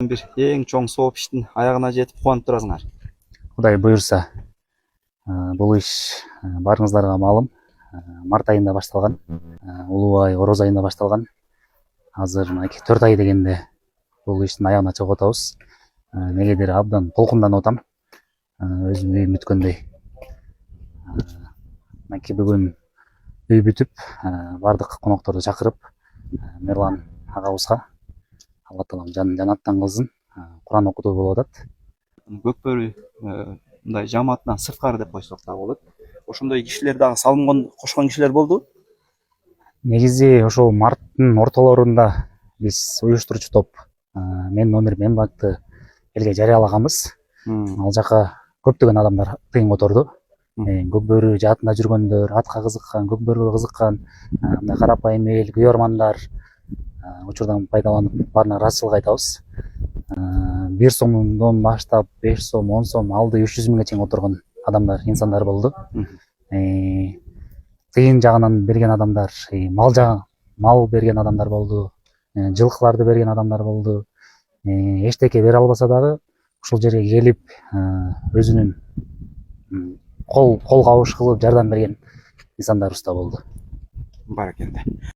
бир эң чоң сооп иштин аягына жетип кубанып турасыңар. Кудай буюрса, бул иш барыңыздарга маалым. Март айында башталган, улуу ай ороз айында башталган. Азыр мынакей 4 ай дегенде бул иштин аягына чыгып атабыз. Негедир абдан толкунданып атам. Өзүм үйүм бүткөндөй. Мынакей бүгүн үй бүтүп, бардык конокторду чакырып, Мерлан агабызга Алла таалам жанаттан кылсын, Куран окутуу болуп атат. Көкбөрү мындай жамаатынан сырткары деп койсок да болот. Ошондой кишилер дагы салымга кошкон кишилер болду. Негизи ошол марттын ортолорунда биз уюштуруучу топ менин номерим Мбакты элге жарыялаганбыз. Ал жака көптөгөн адамдар тыйын которду. Көкбөрү жаатында жүргөндөр, атка кызыккан, көкбөрүгө кызыккан, мындай карапайым эл, күйөрмандар учурдан пайдаланып баарына ыраазычылык айтабыз. 1 сомдон баштап 5 сом, 10 сом, алды 300 миңге чейин которгон адамдар, инсандар болду. Тыйын жагынан берген адамдар, мал берген адамдар болду, жылкыларды берген адамдар болду. Эчтеке бере албаса дагы ушул жерге келип өзүнүн кол кабыш кылып жардам берген инсандарыбыз да болду. Баракелде.